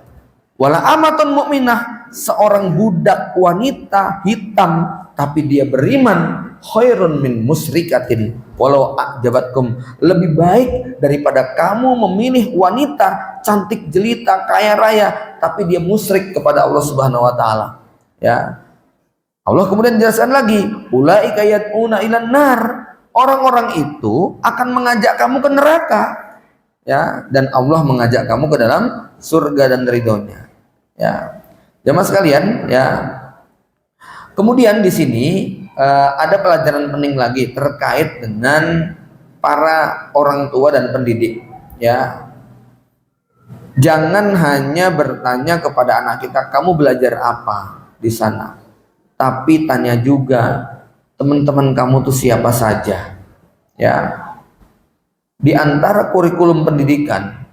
Wala amatun mu'minah, seorang budak wanita hitam tapi dia beriman, khairun min musyrikatin walau a'jabatkum, lebih baik daripada kamu memilih wanita cantik jelita, kaya raya tapi dia musyrik kepada Allah Subhanahu wa taala. Ya. Allah kemudian jelaskan lagi, ulaika yad'una ilan nar, orang-orang itu akan mengajak kamu ke neraka, ya, dan Allah mengajak kamu ke dalam surga dan ridhonya. Ya, jemaah sekalian, ya. Kemudian di sini ada pelajaran penting lagi terkait dengan para orang tua dan pendidik, ya. Jangan hanya bertanya kepada anak kita, kamu belajar apa di sana, tapi tanya juga teman-teman kamu tuh siapa saja. Ya, di antara kurikulum pendidikan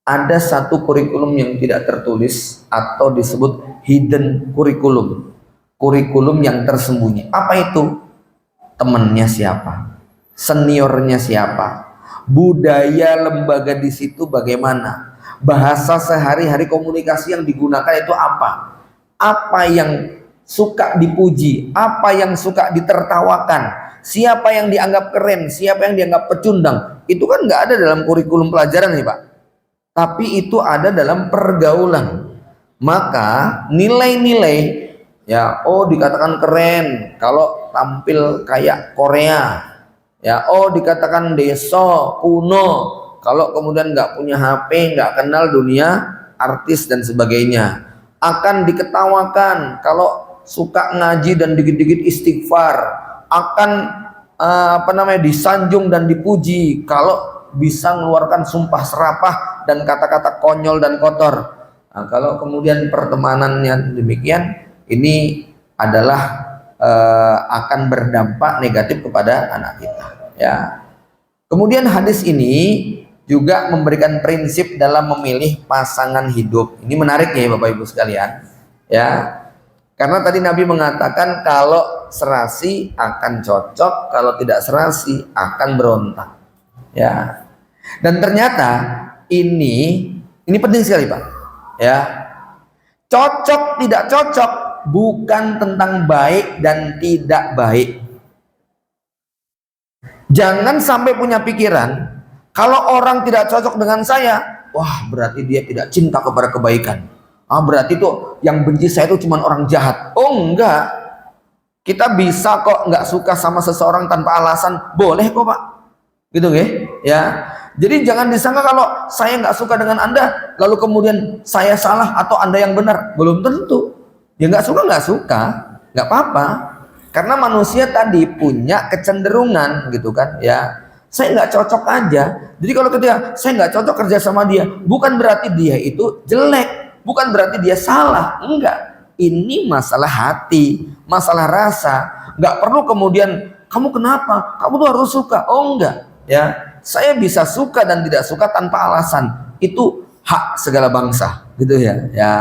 ada satu kurikulum yang tidak tertulis atau disebut hidden kurikulum, kurikulum yang tersembunyi. Apa itu? Temannya siapa, seniornya siapa, budaya lembaga di situ bagaimana, bahasa sehari-hari komunikasi yang digunakan itu apa yang suka dipuji, apa yang suka ditertawakan, siapa yang dianggap keren, siapa yang dianggap pecundang. Itu kan nggak ada dalam kurikulum pelajaran nih Pak, tapi itu ada dalam pergaulan. Maka nilai-nilai, ya, oh dikatakan keren kalau tampil kayak Korea, ya, oh dikatakan deso kuno kalau kemudian nggak punya HP, nggak kenal dunia artis dan sebagainya. Akan diketawakan kalau suka ngaji dan dikit-dikit istighfar. Akan disanjung dan dipuji kalau bisa mengeluarkan sumpah serapah dan kata-kata konyol dan kotor. Nah, kalau kemudian pertemanannya demikian, ini adalah akan berdampak negatif kepada anak kita. Ya. Kemudian hadis ini juga memberikan prinsip dalam memilih pasangan hidup. Ini menarik ya Bapak Ibu sekalian. Ya. Karena tadi Nabi mengatakan kalau serasi akan cocok, kalau tidak serasi akan berontak. Ya. Dan ternyata ini penting sekali Pak. Ya. Cocok tidak cocok bukan tentang baik dan tidak baik. Jangan sampai punya pikiran kalau orang tidak cocok dengan saya, wah berarti dia tidak cinta kepada kebaikan. Berarti tuh yang benci saya itu cuma orang jahat. Oh enggak, kita bisa kok nggak suka sama seseorang tanpa alasan, boleh kok Pak, gitu ya. Jadi jangan disangka kalau saya nggak suka dengan Anda, lalu kemudian saya salah atau Anda yang benar. Belum tentu. Ya nggak suka, nggak apa-apa. Karena manusia tadi punya kecenderungan, gitu kan, ya. Saya nggak cocok aja. Jadi kalau ketika saya nggak cocok kerja sama dia, bukan berarti dia itu jelek, bukan berarti dia salah, enggak. Ini masalah hati, masalah rasa. Nggak perlu kemudian kamu kenapa? Kamu tuh harus suka. Oh enggak, ya. Saya bisa suka dan tidak suka tanpa alasan. Itu hak segala bangsa, gitu ya. Ya,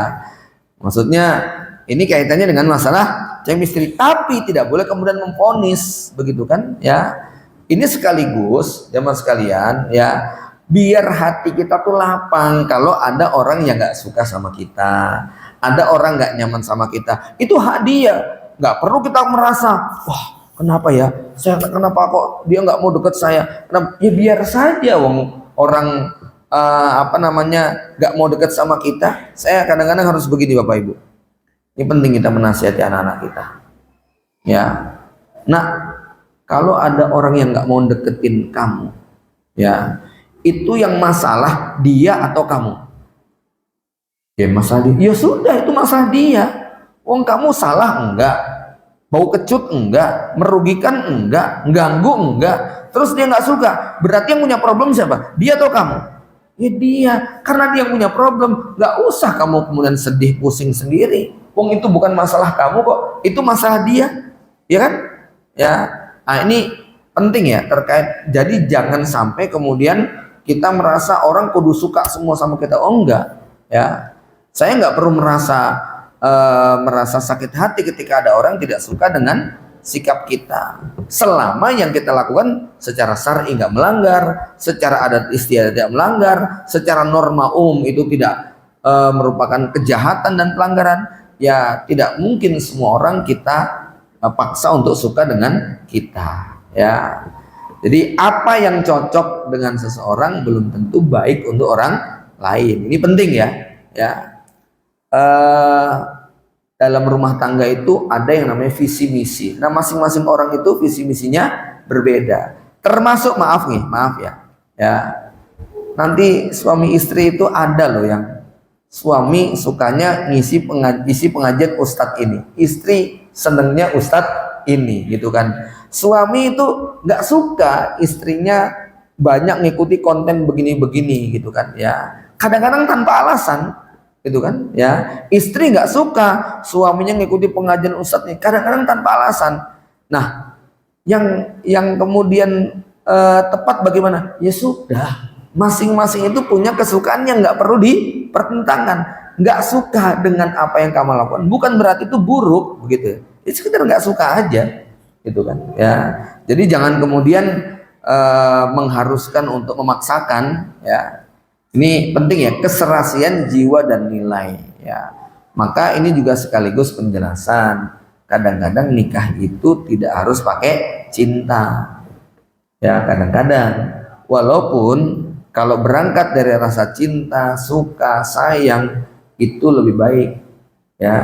maksudnya ini kaitannya dengan masalah chemistry, tapi tidak boleh kemudian memvonis, begitu kan? Ya. Ini sekaligus jemaah sekalian, ya, biar hati kita tuh lapang kalau ada orang yang nggak suka sama kita, ada orang nggak nyaman sama kita, itu hak dia. Nggak perlu kita merasa, wah kenapa ya, kenapa kok dia nggak mau deket saya? Kenapa? Ya biar saja, wong orang nggak mau dekat sama kita, saya kadang-kadang harus begini Bapak Ibu. Ini penting kita menasihati anak-anak kita. Ya, nah kalau ada orang yang nggak mau deketin kamu, ya itu yang masalah dia atau kamu? Ya masalah dia. Ya sudah, itu masalah dia. Wong kamu salah enggak, bau kecut enggak, merugikan enggak, ganggu enggak, terus dia nggak suka, berarti yang punya problem siapa? Dia atau kamu? Ya dia, karena dia punya problem, nggak usah kamu kemudian sedih pusing sendiri. Wong itu bukan masalah kamu kok, itu masalah dia, ya kan? Ya, nah ini penting ya terkait. Jadi jangan sampai kemudian kita merasa orang kudu suka semua sama kita. Oh enggak, ya. Saya nggak perlu merasa sakit hati ketika ada orang tidak suka dengan sikap kita, selama yang kita lakukan secara syar'i nggak melanggar, secara adat istiadat tidak melanggar, secara norma umum itu tidak merupakan kejahatan dan pelanggaran. Ya tidak mungkin semua orang kita paksa untuk suka dengan kita, ya. Jadi apa yang cocok dengan seseorang belum tentu baik untuk orang lain. Ini penting ya, ya. Dalam rumah tangga itu ada yang namanya visi misi. Nah masing-masing orang itu visi misinya berbeda. Termasuk maaf ya. Nanti suami istri itu ada loh yang suami sukanya ngisi pengajian ustadz ini, istri senengnya ustadz ini, gitu kan. Suami itu nggak suka istrinya banyak ngikuti konten begini-begini, gitu kan ya. Kadang-kadang tanpa alasan, gitu kan ya. Istri nggak suka suaminya ngikuti pengajian ustadz nih, kadang-kadang tanpa alasan. Nah yang kemudian tepat bagaimana? Ya sudah, masing-masing itu punya kesukaan yang nggak perlu dipertentangkan. Nggak suka dengan apa yang kamu lakukan bukan berarti itu buruk, begitu. Itu sekedar nggak suka aja, gitu kan ya. Jadi jangan kemudian mengharuskan untuk memaksakan, ya. Ini penting ya, keserasian jiwa dan nilai, ya. Maka ini juga sekaligus penjelasan. Kadang-kadang nikah itu tidak harus pakai cinta, ya. Kadang-kadang walaupun kalau berangkat dari rasa cinta, suka, sayang itu lebih baik, ya,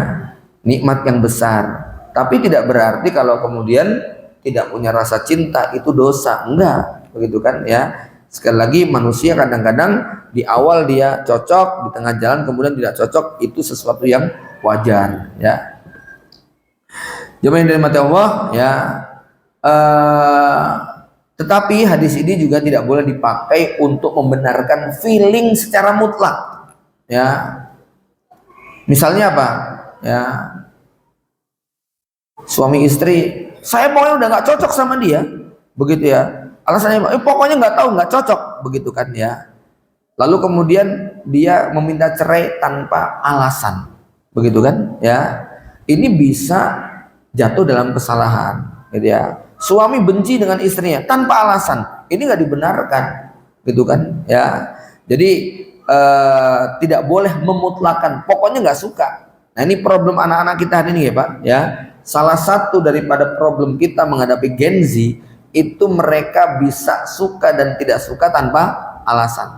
nikmat yang besar. Tapi tidak berarti kalau kemudian tidak punya rasa cinta itu dosa, enggak, begitu kan ya. Sekali lagi manusia kadang-kadang di awal dia cocok, di tengah jalan kemudian tidak cocok, itu sesuatu yang wajar, ya. Jemaah yang dirahmati Allah, ya. Tetapi hadis ini juga tidak boleh dipakai untuk membenarkan feeling secara mutlak, ya. Misalnya apa? Ya, suami istri, saya pokoknya udah nggak cocok sama dia, begitu ya. Alasannya, pokoknya nggak tahu, nggak cocok, begitu kan ya. Lalu kemudian dia meminta cerai tanpa alasan, begitu kan ya. Ini bisa jatuh dalam kesalahan, gitu ya. Suami benci dengan istrinya tanpa alasan, ini nggak dibenarkan, gitu kan ya. Jadi tidak boleh memutlakan, pokoknya nggak suka. Nah ini problem anak-anak kita hari ini ya Pak, ya. Salah satu daripada problem kita menghadapi Gen Z itu mereka bisa suka dan tidak suka tanpa alasan.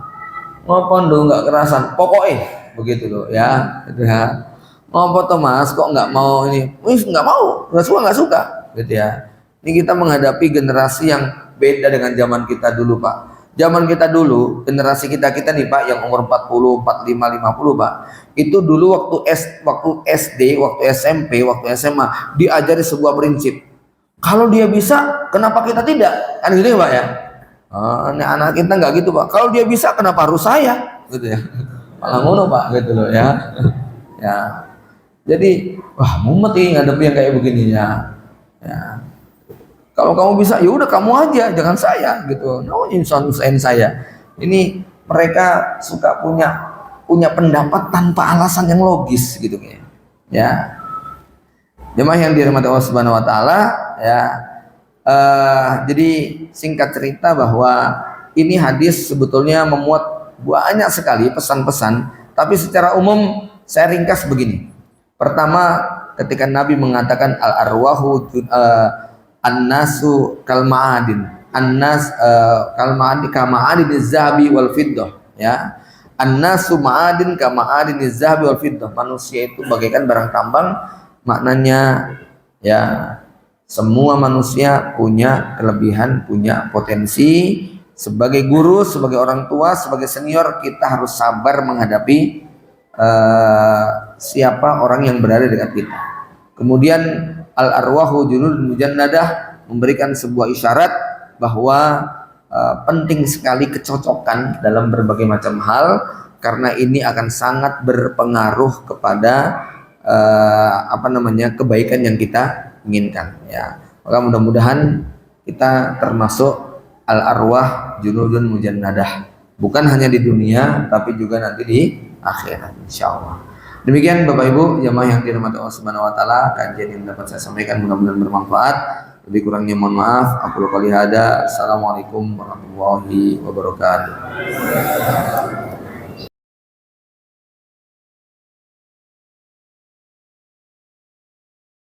Ngopon dong nggak kerasan, pokoknya begitu loh ya, gitu ya. Ngopo tuh mas, kok nggak mau ini? Wih nggak mau, nggak suka, gitu ya. Ini kita menghadapi generasi yang beda dengan zaman kita dulu Pak. Zaman kita dulu, generasi kita nih Pak, yang umur 40, 45, 50 Pak. Itu dulu waktu SD, waktu SMP, waktu SMA diajari sebuah prinsip. Kalau dia bisa, kenapa kita tidak? Kan gitu ya Pak ya. Ini anak kita nggak gitu Pak. Kalau dia bisa, kenapa harus saya? Gitu ya. Malah ngono Pak, gitu loh ya. Ya. Jadi, wah mumet nih ngadepi yang kayak begini ya. Ya. Kalau kamu bisa, ya udah kamu aja, jangan saya gitu. No, insan saya. Ini mereka suka punya pendapat tanpa alasan yang logis gitu ya. Jemaah yang dirahmati Allah Subhanahu wa taala, ya. Jadi singkat cerita bahwa ini hadis sebetulnya memuat banyak sekali pesan-pesan, tapi secara umum saya ringkas begini. Pertama, ketika Nabi mengatakan al-arwahu an-nasu kal ma'adin, an-nas kal ma'adin zahabi wal fiddah, ya. An-nasu ma'adin ka ma'adiniz zahabi wal fiddah. Manusia itu bagaikan barang tambang, maknanya ya semua manusia punya kelebihan, punya potensi. Sebagai guru, sebagai orang tua, sebagai senior, kita harus sabar menghadapi siapa orang yang berada dekat kita. Kemudian al-arwahu junudun mujannadah memberikan sebuah isyarat bahwa penting sekali kecocokan dalam berbagai macam hal, karena ini akan sangat berpengaruh kepada kebaikan yang kita inginkan, ya. Maka mudah-mudahan kita termasuk al-arwah junudun mujannadah, bukan hanya di dunia tapi juga nanti di akhirat insyaallah. Demikian Bapak Ibu jamaah yang dirahmati Allah Subhanahu wa taala, kajian yang dapat saya sampaikan mudah-mudahan bermanfaat. Lebih kurangnya mohon maaf. Aku qouli hada. Assalamualaikum warahmatullahi wabarakatuh.